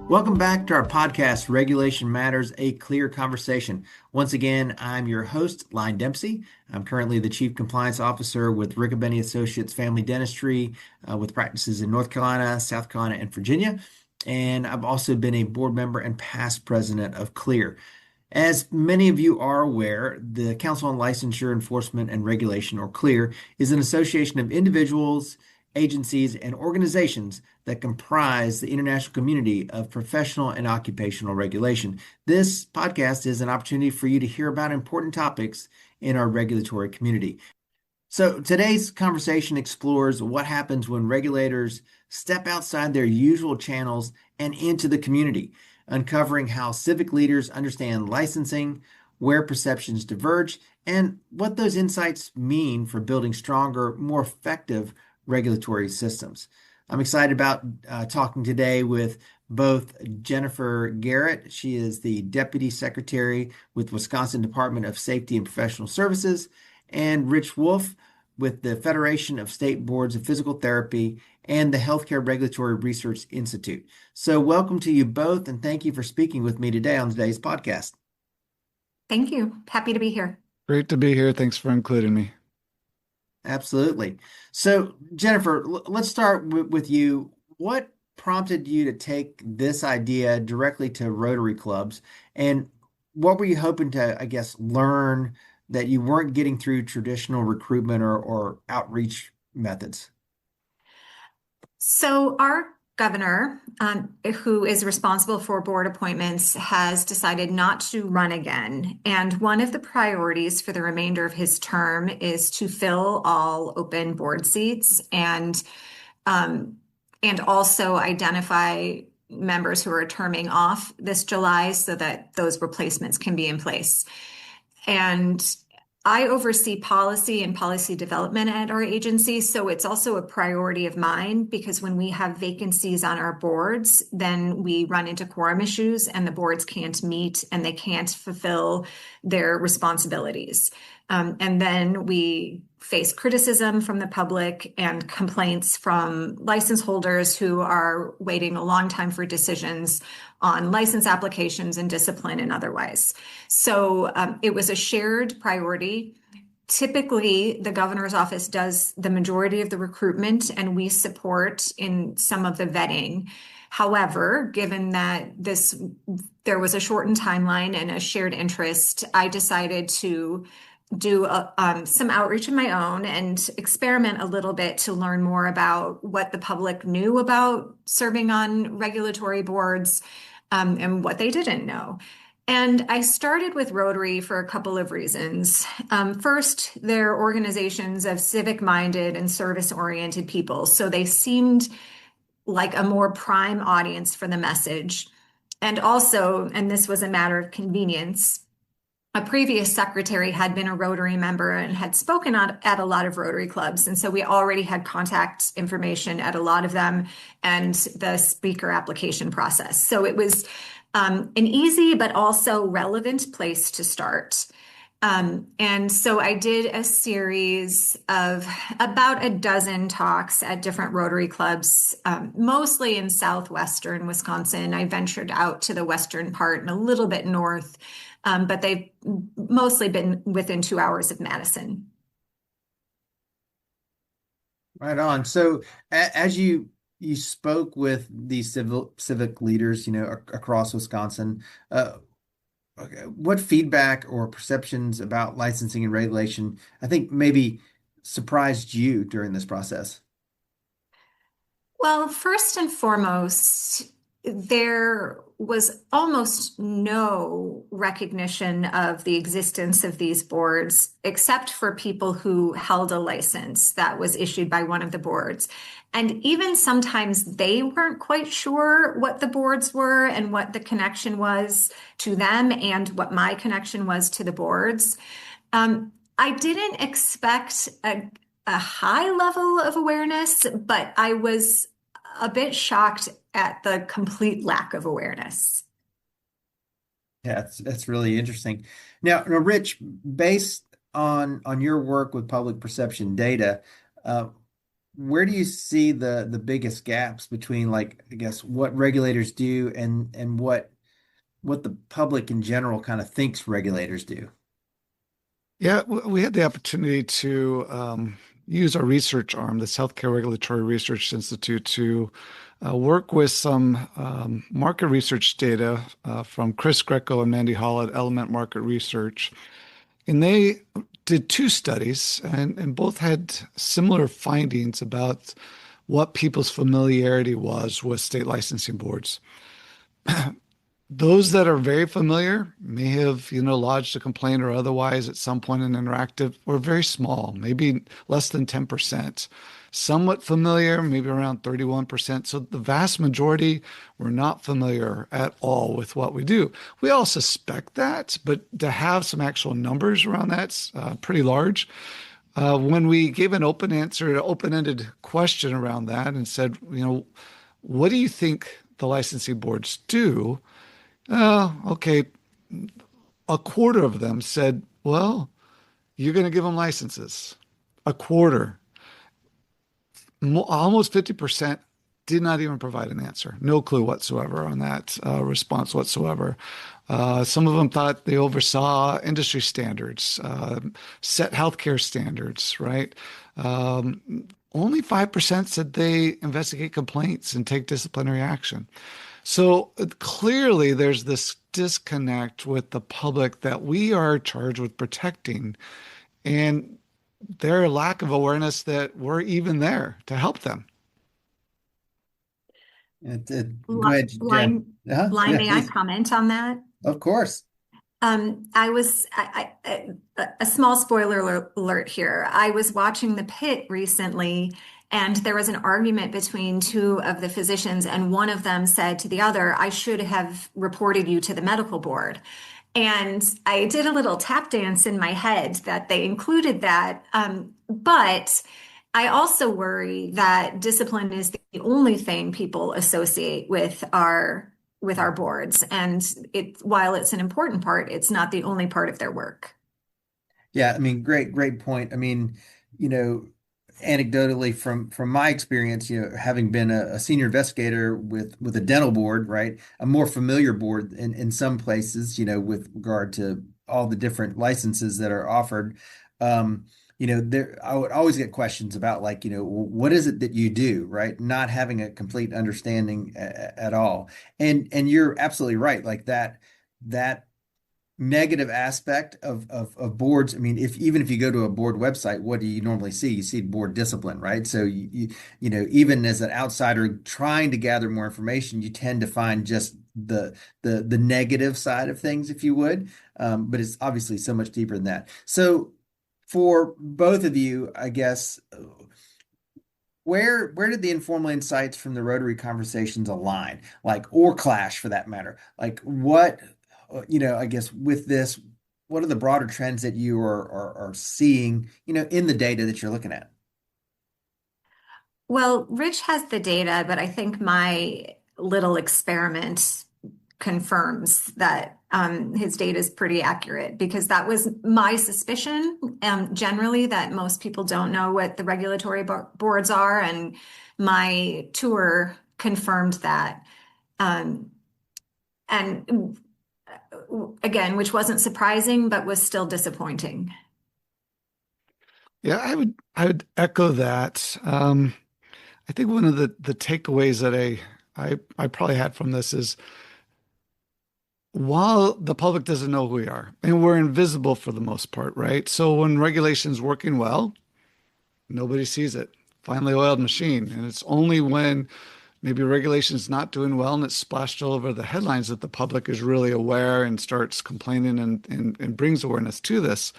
Welcome back to our podcast, Regulation Matters, a Clear Conversation. Once again, I'm your host, Line Dempsey. I'm currently the Chief Compliance Officer with Riccobeni Associates Family Dentistry with practices in North Carolina, South Carolina, and Virginia. And I've also been a board member and past president of Clear. As many of you are aware, the Council on Licensure Enforcement and Regulation, or CLEAR, is an association of individuals, agencies, and organizations that comprise the international community of professional and occupational regulation. This podcast is an opportunity for you to hear about important topics in our regulatory community. So today's conversation explores what happens when regulators step outside their usual channels and into the community, uncovering how civic leaders understand licensing, where perceptions diverge, and what those insights mean for building stronger, more effective regulatory systems. I'm excited about talking today with both Jennifer Garrett. She is the Deputy Secretary with Wisconsin Department of Safety and Professional Services, and Rich Wolf with the Federation of State Boards of Physical Therapy and the Healthcare Regulatory Research Institute. So welcome to you both, and thank you for speaking with me today on today's podcast. Thank you. Happy to be here. Great to be here. Thanks for including me. Absolutely. So, Jennifer, let's start with you. What prompted you to take this idea directly to Rotary clubs? And what were you hoping to, I guess, learn that you weren't getting through traditional recruitment or outreach methods? So, our governor, who is responsible for board appointments, has decided not to run again. And one of the priorities for the remainder of his term is to fill all open board seats and also identify members who are terming off this July so that those replacements can be in place. And I oversee policy and policy development at our agency, so it's also a priority of mine because when we have vacancies on our boards, then we run into quorum issues and the boards can't meet and they can't fulfill their responsibilities. And then we face criticism from the public and complaints from license holders who are waiting a long time for decisions on license applications and discipline and otherwise. So it was a shared priority. Typically, the governor's office does the majority of the recruitment and we support in some of the vetting. However, given that there was a shortened timeline and a shared interest, I decided to do some outreach of my own and experiment a little bit to learn more about what the public knew about serving on regulatory boards and what they didn't know. And I started with Rotary for a couple of reasons. First, they're organizations of civic-minded and service-oriented people, so they seemed like a more prime audience for the message. And also, and this was a matter of convenience, a previous secretary had been a Rotary member and had spoken at a lot of Rotary clubs. And so we already had contact information at a lot of them and the speaker application process. So it was an easy but also relevant place to start. And so I did a series of about a dozen talks at different Rotary clubs, mostly in southwestern Wisconsin. I ventured out to the western part and a little bit north, but they've mostly been within 2 hours of Madison. Right on. So, as you spoke with these civic leaders, across Wisconsin, okay, what feedback or perceptions about licensing and regulation, I think maybe surprised you during this process? Well, first and foremost, there was almost no recognition of the existence of these boards, except for people who held a license that was issued by one of the boards. And even sometimes they weren't quite sure what the boards were and what the connection was to them and what my connection was to the boards. I didn't expect a high level of awareness, but I was a bit shocked at the complete lack of awareness. Yeah, that's really interesting. Now, Rich, based on your work with public perception data, uh, where do you see the biggest gaps between, like, I guess, what regulators do and what the public in general kind of thinks regulators do? Yeah, we had the opportunity to use our research arm, this Healthcare Regulatory Research Institute, to work with some market research data from Chris Greco and Mandy Hall at Element Market Research. And they did two studies, and both had similar findings about what people's familiarity was with state licensing boards. Those that are very familiar may have, lodged a complaint or otherwise at some point in interactive, or very small, maybe less than 10%. Somewhat familiar, maybe around 31%. So the vast majority were not familiar at all with what we do. We all suspect that, but to have some actual numbers around that's pretty large. When we gave an open answer, an open-ended question around that and said, what do you think the licensing boards do? Okay. A quarter of them said, well, you're going to give them licenses. A quarter. Almost 50% did not even provide an answer. No clue whatsoever on that response whatsoever. Some of them thought they oversaw industry standards, set healthcare standards, right? Only 5% said they investigate complaints and take disciplinary action. So clearly, there's this disconnect with the public that we are charged with protecting, and their lack of awareness that we're even there to help them. Go ahead, Jen. Line, Yeah, may I please. comment on that? Of course. A small spoiler alert here. I was watching The Pit recently, and there was an argument between two of the physicians, and one of them said to the other, I should have reported you to the medical board. And I did a little tap dance in my head that they included that. But I also worry that discipline is the only thing people associate with our boards. And while it's an important part, it's not the only part of their work. Yeah, I mean, great point. I mean, you know, anecdotally from my experience, having been a senior investigator with a dental board, right? A more familiar board in some places, with regard to all the different licenses that are offered. There I would always get questions about, like, what is it that you do, right? Not having a complete understanding at all. And you're absolutely right. Like that negative aspect of boards. I mean, even if you go to a board website, what do you normally see? You see board discipline, right? So even as an outsider trying to gather more information, you tend to find just the negative side of things, if you would. But it's obviously so much deeper than that. So for both of you, I guess, where did the informal insights from the Rotary conversations align, like, or clash for that matter? Like, what, I guess with this, what are the broader trends that you are seeing, in the data that you're looking at? Well, Rich has the data, but I think my little experiment confirms that his data is pretty accurate, because that was my suspicion, generally, that most people don't know what the regulatory boards are, and my tour confirmed that. And again, which wasn't surprising, but was still disappointing. Yeah, I would echo that. I think one of the takeaways that I probably had from this is, while the public doesn't know who we are, and we're invisible for the most part, right? So when regulation's working well, nobody sees it. Finely oiled machine. And it's only when maybe regulation's not doing well and it's splashed all over the headlines that the public is really aware and starts complaining and brings awareness to this.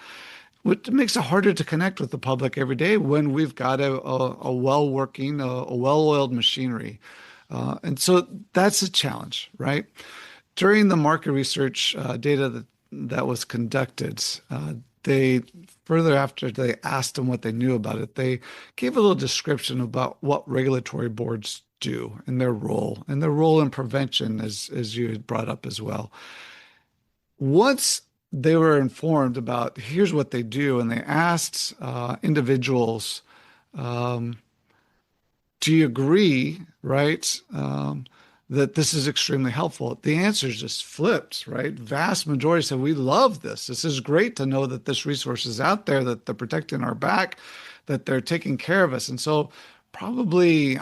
What makes it harder to connect with the public every day when we've got a well-working, a well-oiled machinery. And so that's a challenge, right? During the market research data that was conducted, they further, after they asked them what they knew about it, they gave a little description about what regulatory boards do and their role in prevention, as you had brought up as well. Once they were informed about here's what they do, and they asked individuals, do you agree, right, that this is extremely helpful? The answer is just flipped, right? Vast majority said, we love this. This is great to know that this resource is out there, that they're protecting our back, that they're taking care of us. And so probably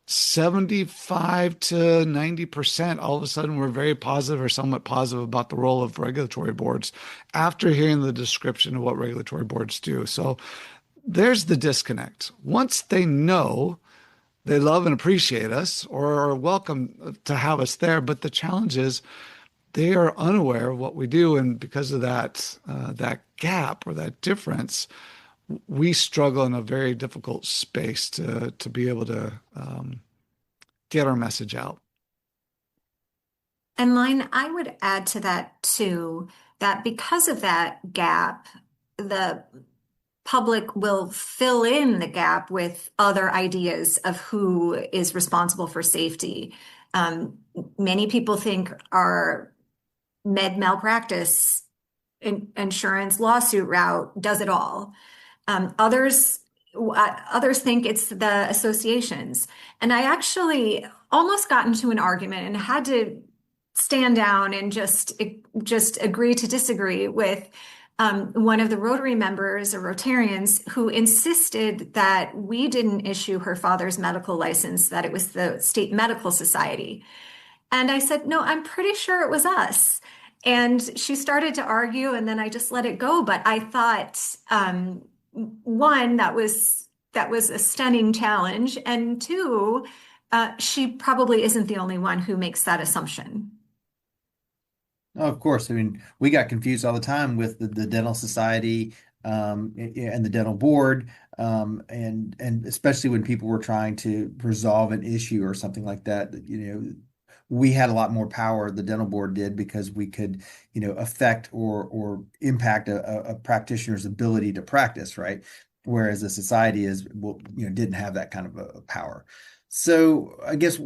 75 to 90%, all of a sudden we're very positive or somewhat positive about the role of regulatory boards after hearing the description of what regulatory boards do. So there's the disconnect. Once they know, they love and appreciate us or are welcome to have us there. But the challenge is they are unaware of what we do. And because of that gap or that difference, we struggle in a very difficult space to be able to get our message out. And Line, I would add to that too, that because of that gap, the public will fill in the gap with other ideas of who is responsible for safety. Many people think our med malpractice insurance lawsuit route does it all. Others think it's the associations. And I actually almost got into an argument and had to stand down and just agree to disagree with one of the Rotary members or Rotarians who insisted that we didn't issue her father's medical license, that it was the State Medical Society. And I said, no, I'm pretty sure it was us. And she started to argue, and then I just let it go. But I thought, one, that was a stunning challenge, and two, she probably isn't the only one who makes that assumption. Oh, of course. I mean, we got confused all the time with the dental society and the dental board, and especially when people were trying to resolve an issue or something like that. We had a lot more power. The dental board did because we could, affect or impact a practitioner's ability to practice, right? Whereas the society didn't have that kind of a power. So I guess,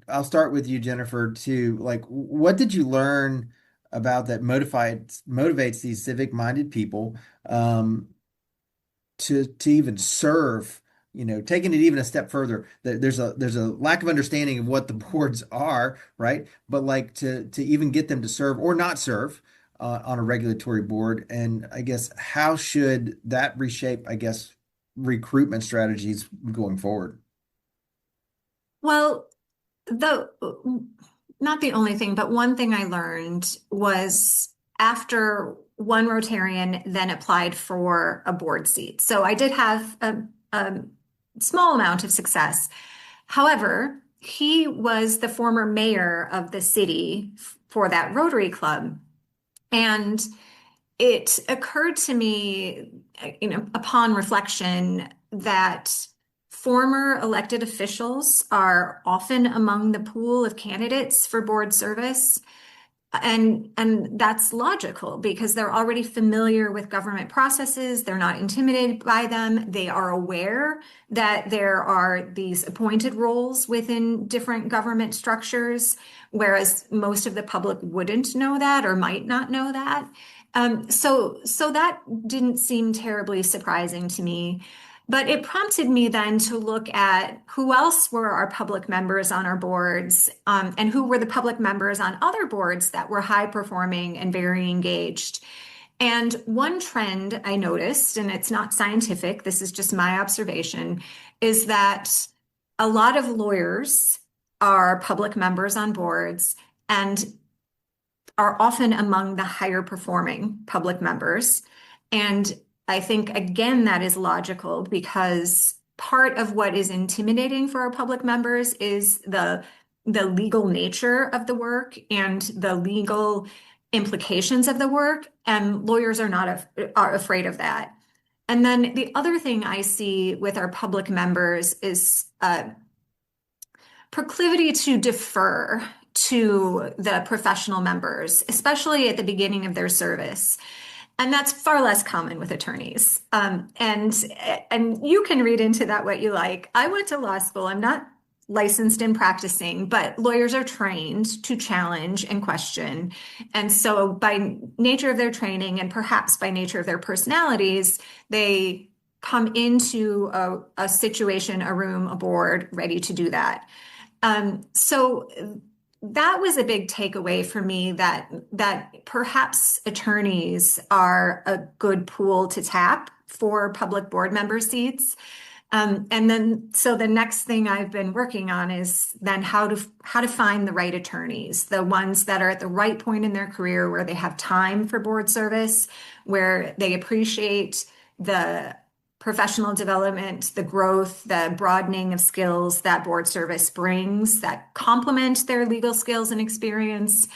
I'll start with you, Jennifer, too. Like, what did you learn about that motivates these civic-minded people to even serve? Taking it even a step further, there's a lack of understanding of what the boards are, right? But like to even get them to serve or not serve on a regulatory board, and I guess how should that reshape, I guess, recruitment strategies going forward? Well, the not the only thing, but one thing I learned was after one Rotarian then applied for a board seat. So I did have a small amount of success. However, he was the former mayor of the city for that Rotary Club. And it occurred to me, upon reflection, that former elected officials are often among the pool of candidates for board service. And that's logical because they're already familiar with government processes. They're not intimidated by them. They are aware that there are these appointed roles within different government structures, whereas most of the public wouldn't know that or might not know that. So that didn't seem terribly surprising to me. But it prompted me then to look at who else were our public members on our boards, and who were the public members on other boards that were high performing and very engaged. And one trend I noticed, and it's not scientific, this is just my observation, is that a lot of lawyers are public members on boards and are often among the higher performing public members. And I think, again, that is logical because part of what is intimidating for our public members is the legal nature of the work and the legal implications of the work, and lawyers are afraid of that. And then the other thing I see with our public members is proclivity to defer to the professional members, especially at the beginning of their service. And that's far less common with attorneys. And you can read into that what you like. I went to law school. I'm not licensed in practicing, but lawyers are trained to challenge and question. And so by nature of their training and perhaps by nature of their personalities, they come into a situation, a room, a board, ready to do that. So that was a big takeaway for me, that perhaps attorneys are a good pool to tap for public board member seats. And then, so the next thing I've been working on is then how to find the right attorneys, the ones that are at the right point in their career where they have time for board service, where they appreciate the professional development, the growth, the broadening of skills that board service brings that complement their legal skills and experience.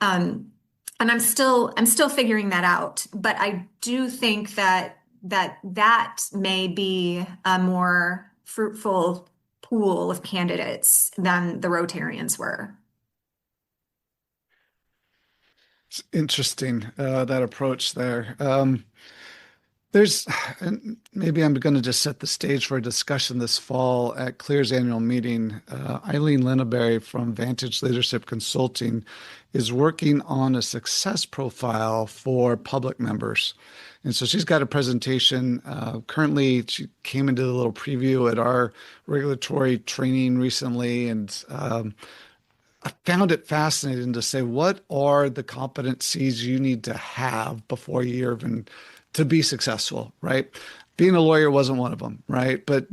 And I'm still figuring that out, but I do think that may be a more fruitful pool of candidates than the Rotarians were. It's interesting, that approach there. There's, and maybe I'm going to just set the stage for a discussion this fall at CLEAR's annual meeting. Eileen Linneberry from Vantage Leadership Consulting is working on a success profile for public members. And so she's got a presentation. Currently, she came into the little preview at our regulatory training recently, and I found it fascinating to say, what are the competencies you need to have before you're even to be successful, right? Being a lawyer wasn't one of them, right? But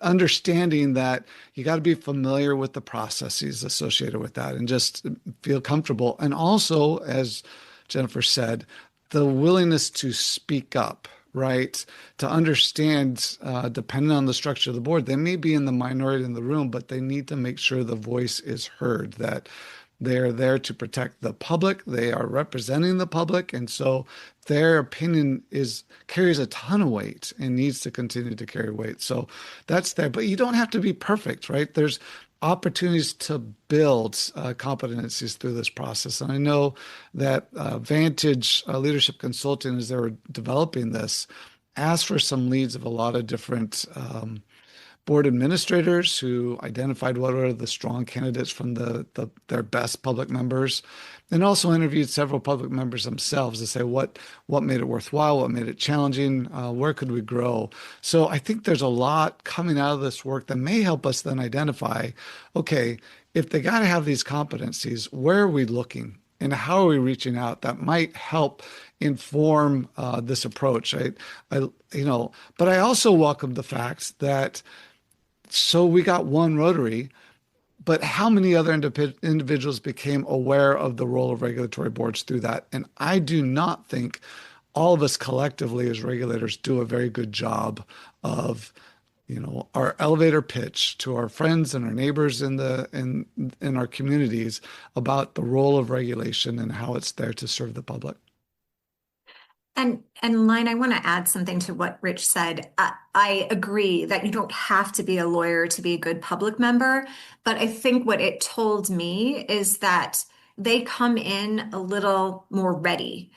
understanding that you got to be familiar with the processes associated with that and just feel comfortable. And also, as Jennifer said, the willingness to speak up, right? To understand, depending on the structure of the board, they may be in the minority in the room, but they need to make sure the voice is heard, that they're there to protect the public. They are representing the public. And so their opinion carries a ton of weight and needs to continue to carry weight. So that's there. But you don't have to be perfect, right? There's opportunities to build competencies through this process. And I know that Vantage Leadership Consulting, as they were developing this, asked for some leads of a lot of different board administrators who identified what are the strong candidates from their best public members, and also interviewed several public members themselves to say what made it worthwhile, what made it challenging, where could we grow. So I think there's a lot coming out of this work that may help us then identify, okay, if they got to have these competencies, where are we looking? And how are we reaching out? That might help inform this approach. But I also welcome the fact that so we got one Rotary, but how many other individuals became aware of the role of regulatory boards through that? And I do not think all of us collectively as regulators do a very good job of, our elevator pitch to our friends and our neighbors in our communities about the role of regulation and how it's there to serve the public. And Line, I want to add something to what Rich said. I agree that you don't have to be a lawyer to be a good public member, but I think what it told me is that they come in a little more ready.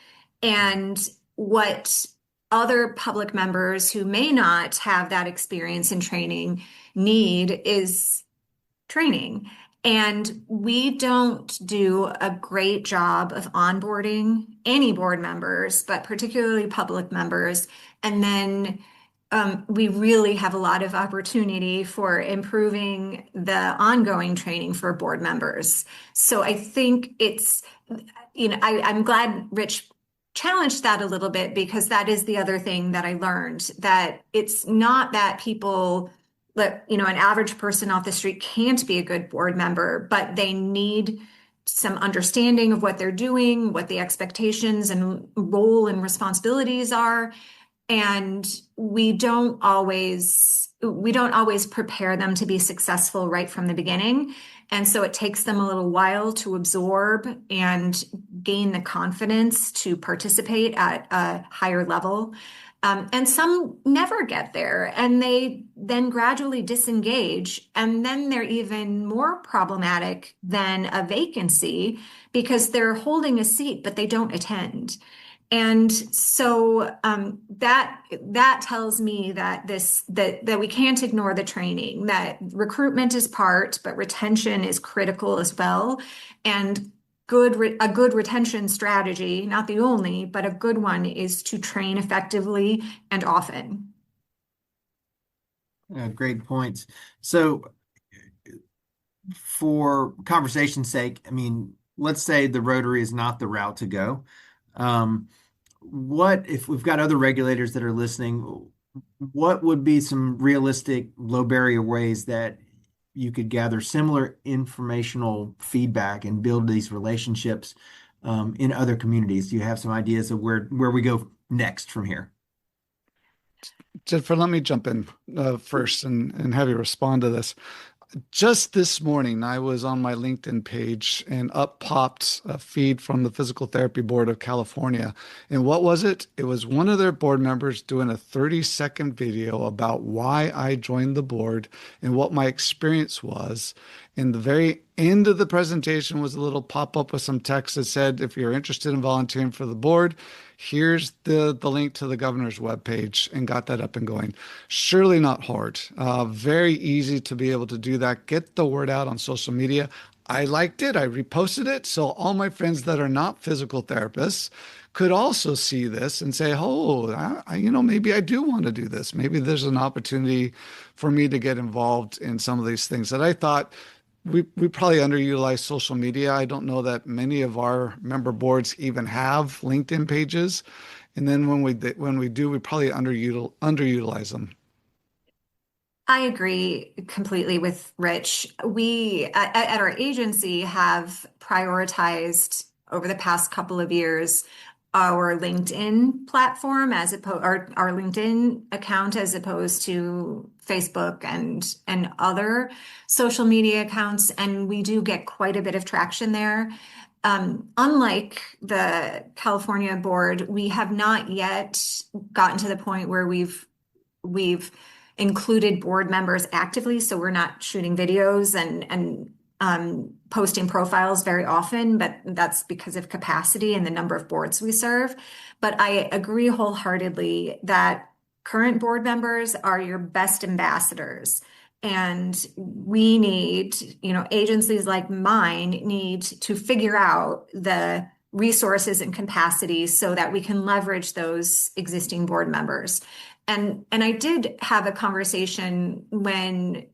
And what other public members who may not have that experience in training need is training. And we don't do a great job of onboarding any board members, but particularly public members. And then we really have a lot of opportunity for improving the ongoing training for board members. So I think I'm glad Rich challenged that a little bit, because that is the other thing that I learned, that it's not that people an average person off the street can't be a good board member, but they need some understanding of what they're doing, what the expectations and role and responsibilities are. And we don't always prepare them to be successful right from the beginning. And so it takes them a little while to absorb and gain the confidence to participate at a higher level. And some never get there, and they then gradually disengage. And then they're even more problematic than a vacancy because they're holding a seat, but they don't attend. And so that tells me that we can't ignore the training, that recruitment is part, but retention is critical as well. And a good retention strategy, not the only, but a good one, is to train effectively and often. Great points. So, for conversation's sake, I mean, let's say the Rotary is not the route to go. Um, what if we've got other regulators that are listening? What would be some realistic low barrier ways that you could gather similar informational feedback and build these relationships in other communities? Do you have some ideas of where we go next from here? Jennifer, let me jump in first and have you respond to this. Just this morning, I was on my LinkedIn page and up popped a feed from the Physical Therapy Board of California. And what was it? It was one of their board members doing a 30-second video about why I joined the board and what my experience was. And the very end of the presentation was a little pop up with some text that said, if you're interested in volunteering for the board, here's the link to the governor's webpage, and got that up and going. Surely not hard. Very easy to be able to do that. Get the word out on social media. I liked it. I reposted it. So all my friends that are not physical therapists could also see this and say, oh, maybe I do want to do this. Maybe there's an opportunity for me to get involved in some of these things that I thought we probably underutilize social media. I don't know that many of our member boards even have LinkedIn pages. And then when we do, we probably underutilize them. I agree completely with Rich. We at our agency have prioritized over the past couple of years our LinkedIn platform as opposed our LinkedIn account as opposed to Facebook and other social media accounts, and we do get quite a bit of traction there. Unlike the California board, we have not yet gotten to the point where we've included board members actively, so we're not shooting videos and posting profiles very often, but that's because of capacity and the number of boards we serve. But I agree wholeheartedly that current board members are your best ambassadors. And we need, agencies like mine need to figure out the resources and capacities so that we can leverage those existing board members. And I did have a conversation when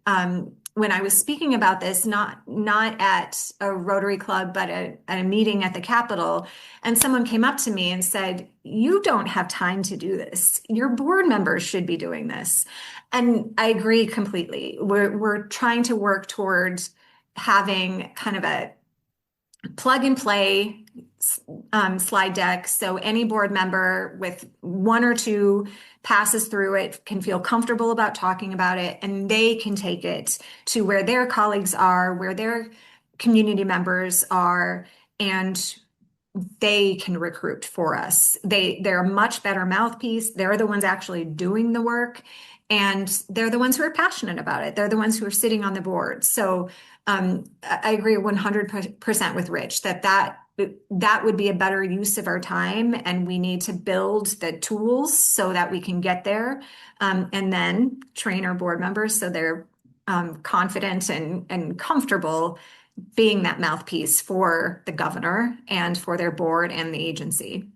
I was speaking about this, not at a Rotary Club, but at a meeting at the Capitol, and someone came up to me and said, "You don't have time to do this. Your board members should be doing this." And I agree completely. We're trying to work towards having kind of a plug and play slide deck. So any board member with one or two passes through it can feel comfortable about talking about it, and they can take it to where their colleagues are, where their community members are, and they can recruit for us. They're a much better mouthpiece. They're the ones actually doing the work, and they're the ones who are passionate about it. They're the ones who are sitting on the board. So I agree 100% with Rich that would be a better use of our time, and we need to build the tools so that we can get there, and then train our board members so they're confident and comfortable being that mouthpiece for the governor and for their board and the agency.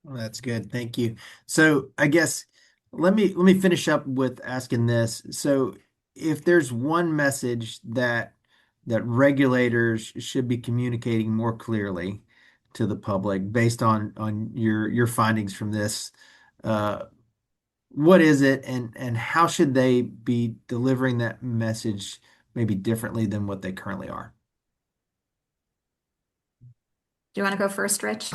Well, that's good. Thank you. So I guess let me finish up with asking this. So if there's one message that regulators should be communicating more clearly to the public based on your findings from this, uh, what is it, and how should they be delivering that message maybe differently than what they currently are? Do you want to go first, Rich?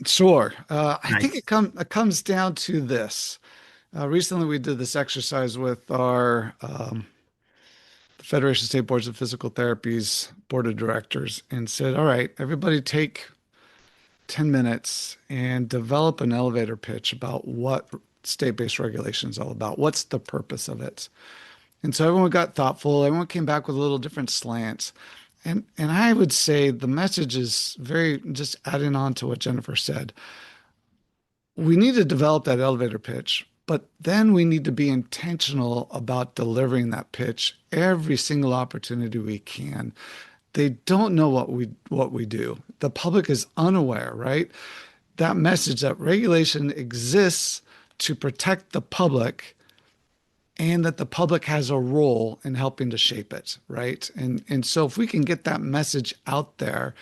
Sure. I think Nice. it comes down to this. Recently, we did this exercise with our the Federation of State Boards of Physical Therapy's board of directors and said, all right, everybody take 10 minutes and develop an elevator pitch about what state-based regulation is all about. What's the purpose of it? And so everyone got thoughtful. Everyone came back with a little different slants. And I would say the message is very just adding on to what Jennifer said. We need to develop that elevator pitch, but then we need to be intentional about delivering that pitch every single opportunity we can. They don't know what we do. The public is unaware, right? That message that regulation exists to protect the public and that the public has a role in helping to shape it, right? And so if we can get that message out there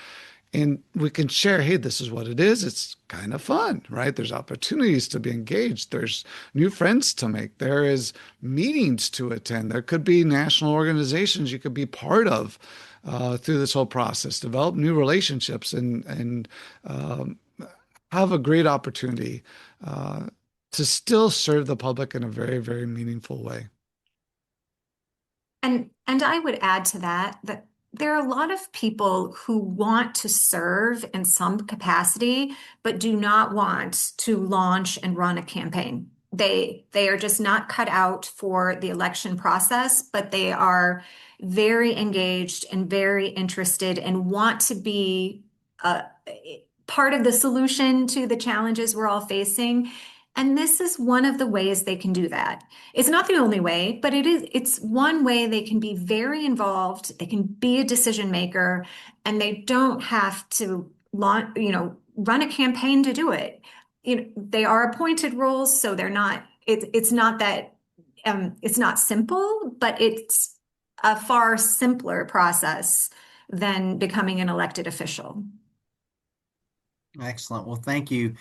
and we can share, hey, this is what it is. It's kind of fun, right? There's opportunities to be engaged. There's new friends to make. There is meetings to attend. There could be national organizations you could be part of through this whole process. Develop new relationships and have a great opportunity uh, to still serve the public in a very, very meaningful way. And I would add to that that there are a lot of people who want to serve in some capacity, but do not want to launch and run a campaign. They are just not cut out for the election process, but they are very engaged and very interested and want to be uh, part of the solution to the challenges we're all facing. And this is one of the ways they can do that. It's not the only way, but it's one way they can be very involved, they can be a decision maker, and they don't have to run a campaign to do it. They are appointed roles, so they're not, it's not that it's not simple, but it's a far simpler process than becoming an elected official. Excellent. Well, thank you.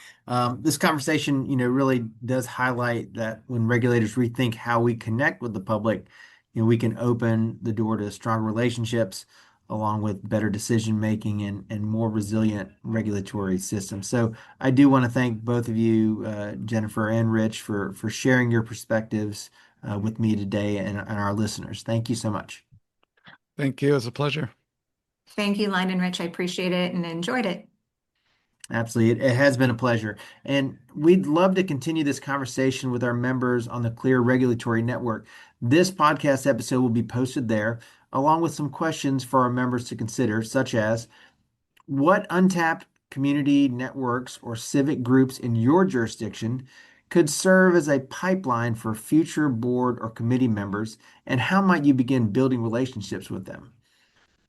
This conversation, really does highlight that when regulators rethink how we connect with the public, we can open the door to strong relationships along with better decision making and more resilient regulatory systems. So I do want to thank both of you, Jennifer and Rich, for sharing your perspectives with me today and our listeners. Thank you so much. Thank you. It's a pleasure. Thank you, Line and Rich. I appreciate it and enjoyed it. Absolutely. It has been a pleasure. And we'd love to continue this conversation with our members on the Clear Regulatory Network. This podcast episode will be posted there, along with some questions for our members to consider, such as what untapped community networks or civic groups in your jurisdiction could serve as a pipeline for future board or committee members, and how might you begin building relationships with them?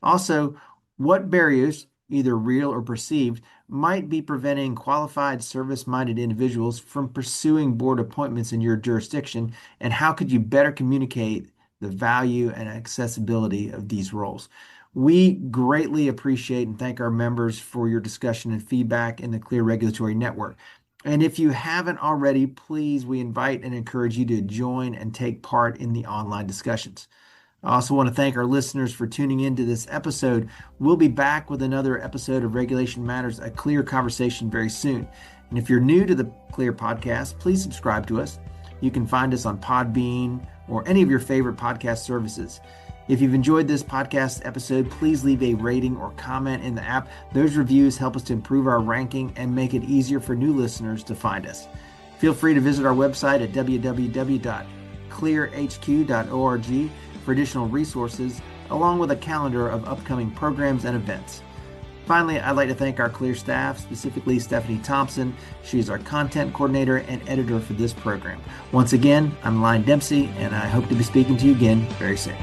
Also, what barriers, either real or perceived, might be preventing qualified service-minded individuals from pursuing board appointments in your jurisdiction, and how could you better communicate the value and accessibility of these roles? We greatly appreciate and thank our members for your discussion and feedback in the Clear Regulatory Network. And if you haven't already, please, we invite and encourage you to join and take part in the online discussions. I also want to thank our listeners for tuning into this episode. We'll be back with another episode of Regulation Matters, a Clear Conversation very soon. And if you're new to the Clear podcast, please subscribe to us. You can find us on Podbean or any of your favorite podcast services. If you've enjoyed this podcast episode, please leave a rating or comment in the app. Those reviews help us to improve our ranking and make it easier for new listeners to find us. Feel free to visit our website at www.clearhq.org for additional resources, along with a calendar of upcoming programs and events. Finally, I'd like to thank our Clear staff, specifically Stephanie Thompson. She is our content coordinator and editor for this program. Once again, I'm Line Dempsey, and I hope to be speaking to you again very soon.